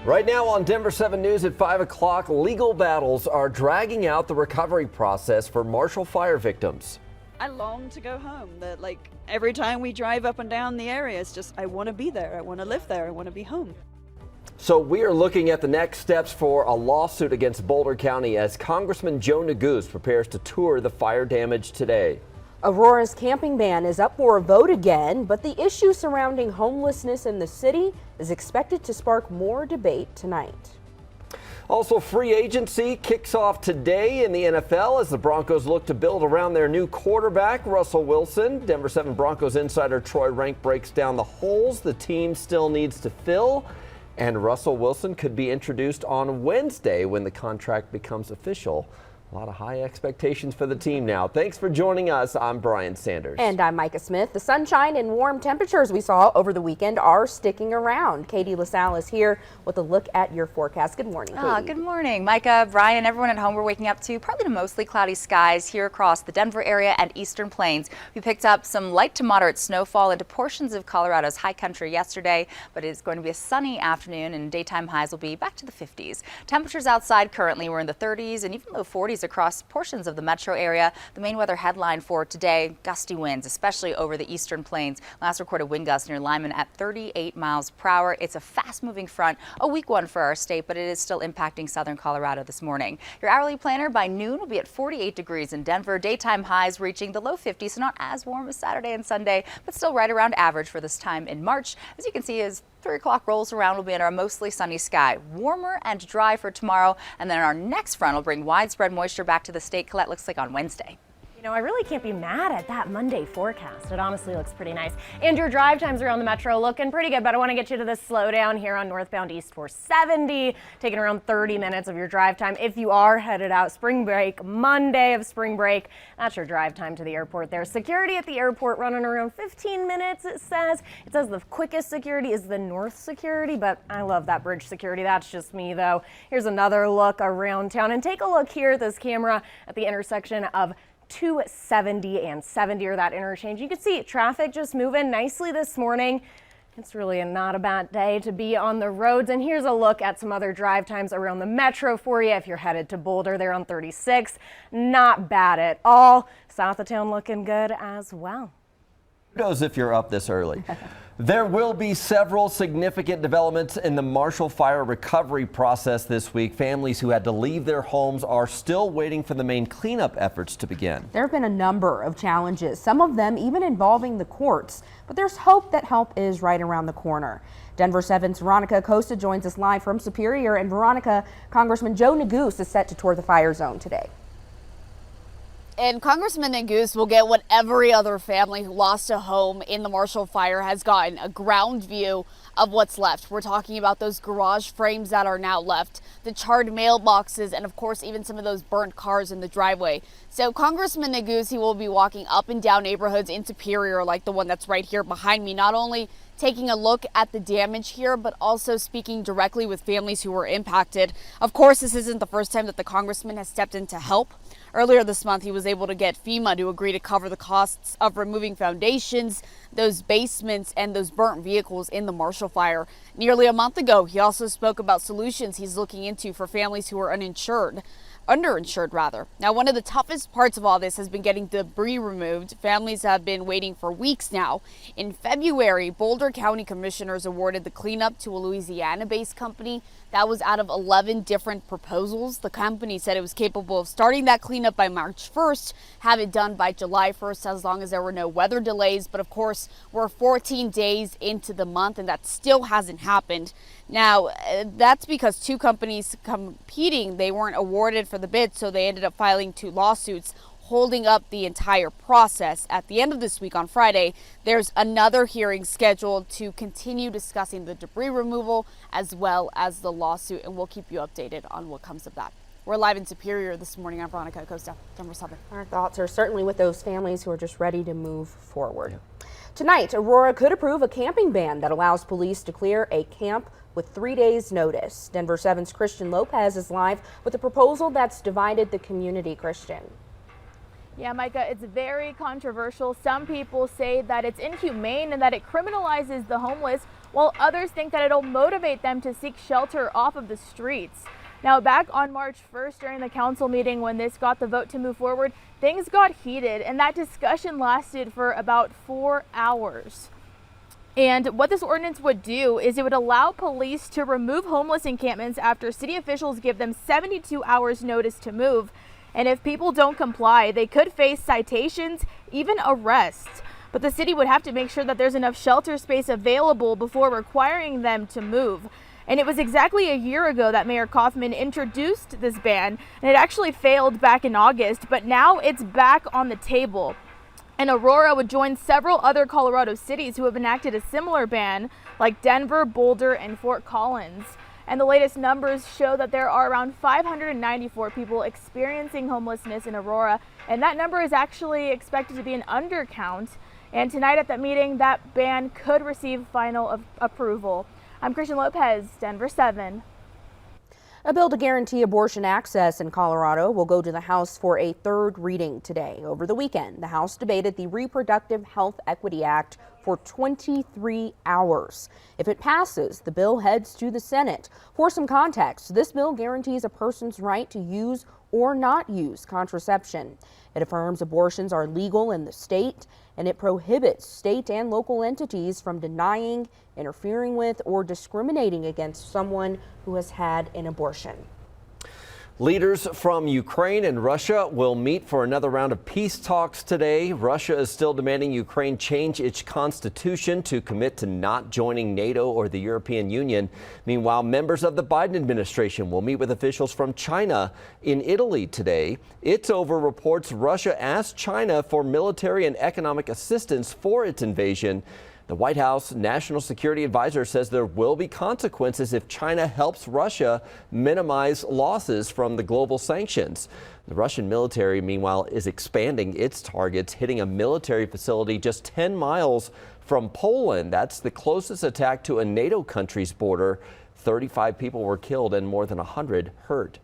Right now on Denver 7 News at 5 o'clock, legal battles are dragging out the recovery process for Marshal fire victims. I long to go home. Every time we drive up and down the area, it's just, I want to be there. I want to live there. I want to be home. So we are looking at the next steps for a lawsuit against Boulder County as Congressman Joe Neguse prepares to tour the fire damage today. Aurora's camping ban is up for a vote again, but the issue surrounding homelessness in the city is expected to spark more debate tonight. Also, free agency kicks off today in the NFL as the Broncos look to build around their new quarterback, Russell Wilson. Denver 7 Broncos insider Troy Rank breaks down the holes the team still needs to fill. And Russell Wilson could be introduced on Wednesday when the contract becomes official. A lot of high expectations for the team now. Thanks for joining us. I'm Brian Sanders. And I'm Micah Smith. The sunshine and warm temperatures we saw over the weekend are sticking around. Katie LaSalle is here with a look at your forecast. Good morning, Katie. Good morning, Micah, Brian, and everyone at home. We're waking up to partly to mostly cloudy skies here across the Denver area and eastern plains. We picked up some light to moderate snowfall into portions of Colorado's high country yesterday, but it's going to be a sunny afternoon and daytime highs will be back to the 50s. Temperatures outside currently were in the 30s and even low 40s across portions of the metro area. The main weather headline for today, gusty winds, especially over the eastern plains. Last recorded wind gusts near Lyman at 38 miles per hour. It's a fast moving front, a weak one for our state, but it is still impacting southern Colorado this morning. Your hourly planner by noon will be at 48 degrees in Denver. Daytime highs reaching the low 50s, so not as warm as Saturday and Sunday, but still right around average for this time in March. As you can see, as 3 o'clock rolls around, we'll be in our mostly sunny sky. Warmer and dry for tomorrow, and then our next front will bring widespread moisture back to the state. Colette, looks like on Wednesday. You know, I really can't be mad at that Monday forecast. It honestly looks pretty nice. And your drive times around the metro looking pretty good, but I want to get you to this slowdown here on northbound East 470, taking around 30 minutes of your drive time. If you are headed out spring break, Monday of spring break, that's your drive time to the airport there. Security at the airport running around 15 minutes, it says. It says the quickest security is the north security, but I love that bridge security. That's just me, though. Here's another look around town, and take a look here at this camera at the intersection of 270 and 70, or that interchange. You can see traffic just moving nicely this morning. It's really not a bad day to be on the roads. And here's a look at some other drive times around the metro for you. If you're headed to Boulder, they're on 36. Not bad at all. South of town looking good as well. Who knows if you're up this early? There will be several significant developments in the Marshal fire recovery process this week. Families who had to leave their homes are still waiting for the main cleanup efforts to begin. There have been a number of challenges, some of them even involving the courts, but there's hope that help is right around the corner. Denver 7's Veronica Acosta joins us live from Superior. And Veronica, Congressman Joe Neguse is set to tour the fire zone today. And Congressman Neguse will get what every other family who lost a home in the Marshal fire has gotten, a ground view of what's left. We're talking about those garage frames that are now left, the charred mailboxes, and of course even some of those burnt cars in the driveway. So Congressman Neguse, he will be walking up and down neighborhoods in Superior like the one that's right here behind me, not only taking a look at the damage here, but also speaking directly with families who were impacted. Of course, this isn't the first time that the congressman has stepped in to help. Earlier this month, he was able to get FEMA to agree to cover the costs of removing foundations, those basements, and those burnt vehicles in the Marshal fire. Nearly a month ago, he also spoke about solutions he's looking into for families who are underinsured rather. Now, one of the toughest parts of all this has been getting debris removed. Families have been waiting for weeks now. In February, Boulder County commissioners awarded the cleanup to a Louisiana-based company. That was out of 11 different proposals. The company said it was capable of starting that cleanup by March 1st, have it done by July 1st, as long as there were no weather delays. But of course, we're 14 days into the month and that still hasn't happened. Now, that's because two companies competing, they weren't awarded for the bid, so they ended up filing 2 lawsuits, holding up the entire process. At the end of this week on Friday, there's another hearing scheduled to continue discussing the debris removal as well as the lawsuit, and we'll keep you updated on what comes of that. We're live in Superior this morning. I'm Veronica Acosta, Denver 7. Our thoughts are certainly with those families who are just ready to move forward. Tonight, Aurora could approve a camping ban that allows police to clear a camp with 3 days notice. Denver 7's Christian Lopez is live with a proposal that's divided the community. Christian. Yeah, Micah, it's very controversial. Some people say that it's inhumane and that it criminalizes the homeless, while others think that it'll motivate them to seek shelter off of the streets. Now, back on March 1st during the council meeting when this got the vote to move forward, things got heated and that discussion lasted for about 4 hours. And what this ordinance would do is it would allow police to remove homeless encampments after city officials give them 72 hours notice to move. And if people don't comply, they could face citations, even arrests. But the city would have to make sure that there's enough shelter space available before requiring them to move. And it was exactly a year ago that Mayor Kaufman introduced this ban, and it actually failed back in August, but now it's back on the table. And Aurora would join several other Colorado cities who have enacted a similar ban, like Denver, Boulder, and Fort Collins. And the latest numbers show that there are around 594 people experiencing homelessness in Aurora, and that number is actually expected to be an undercount. And tonight at that meeting, that ban could receive final approval. I'm Christian Lopez, Denver 7. A bill to guarantee abortion access in Colorado will go to the House for a third reading today. Over the weekend, the House debated the Reproductive Health Equity Act for 23 hours. If it passes, the bill heads to the Senate. For some context, this bill guarantees a person's right to use or not use contraception. It affirms abortions are legal in the state, and it prohibits state and local entities from denying, interfering with, or discriminating against someone who has had an abortion. Leaders from Ukraine and Russia will meet for another round of peace talks today. Russia is still demanding Ukraine change its constitution to commit to not joining NATO or the European Union. Meanwhile, members of the Biden administration will meet with officials from China in Italy today. It's over reports Russia asked China for military and economic assistance for its invasion. The White House National Security Advisor says there will be consequences if China helps Russia minimize losses from the global sanctions. The Russian military, meanwhile, is expanding its targets, hitting a military facility just 10 miles from Poland. That's the closest attack to a NATO country's border. 35 people were killed and more than 100 hurt.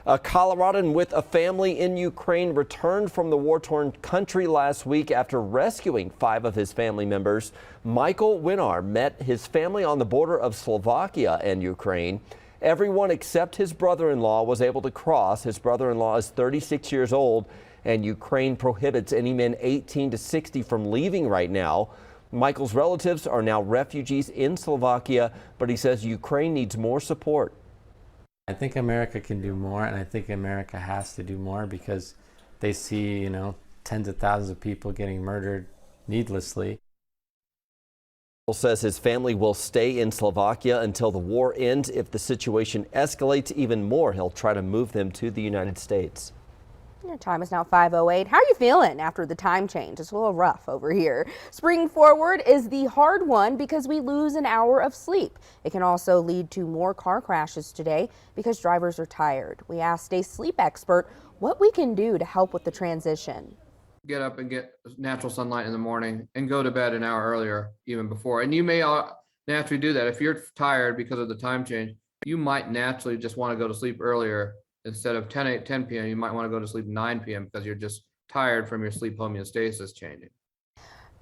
A Coloradan with a family in Ukraine returned from the war-torn country last week after rescuing 5 of his family members. Michael Winar met his family on the border of Slovakia and Ukraine. Everyone except his brother-in-law was able to cross. His brother-in-law is 36 years old, and Ukraine prohibits any men 18 to 60 from leaving right now. Michael's relatives are now refugees in Slovakia, but he says Ukraine needs more support. I think America can do more, and I think America has to do more because they see, tens of thousands of people getting murdered needlessly. Says his family will stay in Slovakia until the war ends. If the situation escalates even more, he'll try to move them to the United States. Your time is now 5:08. How are you feeling after the time change? It's a little rough over here. Spring forward is the hard one because we lose an hour of sleep. It can also lead to more car crashes today because drivers are tired. We asked a sleep expert what we can do to help with the transition. Get up and get natural sunlight in the morning and go to bed an hour earlier, even before. And you may naturally do that. If you're tired because of the time change, you might naturally just want to go to sleep earlier. Instead of 10 p.m., you might want to go to sleep 9 p.m. because you're just tired from your sleep homeostasis changing.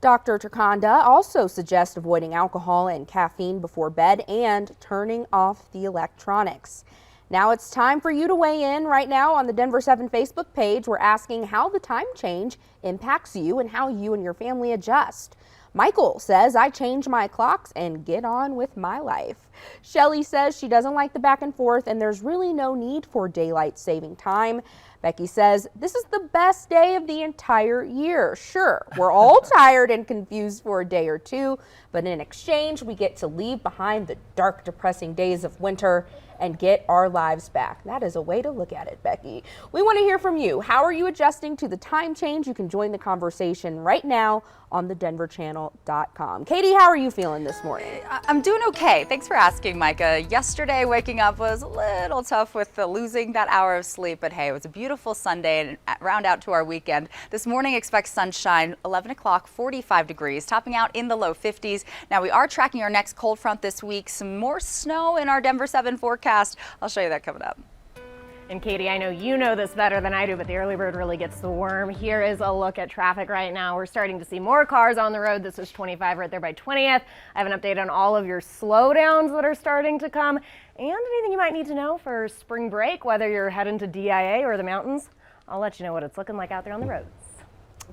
Dr. Turkanda also suggests avoiding alcohol and caffeine before bed and turning off the electronics. Now it's time for you to weigh in. Right now on the Denver 7 Facebook page, we're asking how the time change impacts you and how you and your family adjust. Michael says, I change my clocks and get on with my life. Shelly says she doesn't like the back and forth and there's really no need for daylight saving time. Becky says, this is the best day of the entire year. Sure, we're all tired and confused for a day or two, but in exchange, we get to leave behind the dark, depressing days of winter and get our lives back. That is a way to look at it, Becky. We want to hear from you. How are you adjusting to the time change? You can join the conversation right now on thedenverchannel.com. Katie, how are you feeling this morning? I'm doing okay. Thanks for asking, Micah. Yesterday, waking up was a little tough with losing that hour of sleep, but hey, it was a beautiful Sunday and round out to our weekend. This morning, expect sunshine, 11 o'clock, 45 degrees, topping out in the low 50s. Now, we are tracking our next cold front this week. Some more snow in our Denver 7 forecast. I'll show you that coming up. And Katie, I know you know this better than I do, but the early bird really gets the worm. Here is a look at traffic right now. We're starting to see more cars on the road. This is 25 right there by 20th. I have an update on all of your slowdowns that are starting to come and anything you might need to know for spring break, whether you're heading to DIA or the mountains. I'll let you know what it's looking like out there on the roads.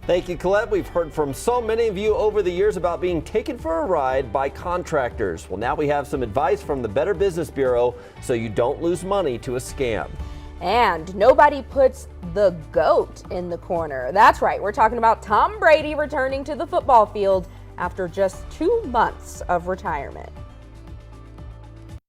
Thank you, Colette. We've heard from so many of you over the years about being taken for a ride by contractors. Well, now we have some advice from the Better Business Bureau so you don't lose money to a scam. And nobody puts the GOAT in the corner. That's right, we're talking about Tom Brady returning to the football field after just 2 months of retirement.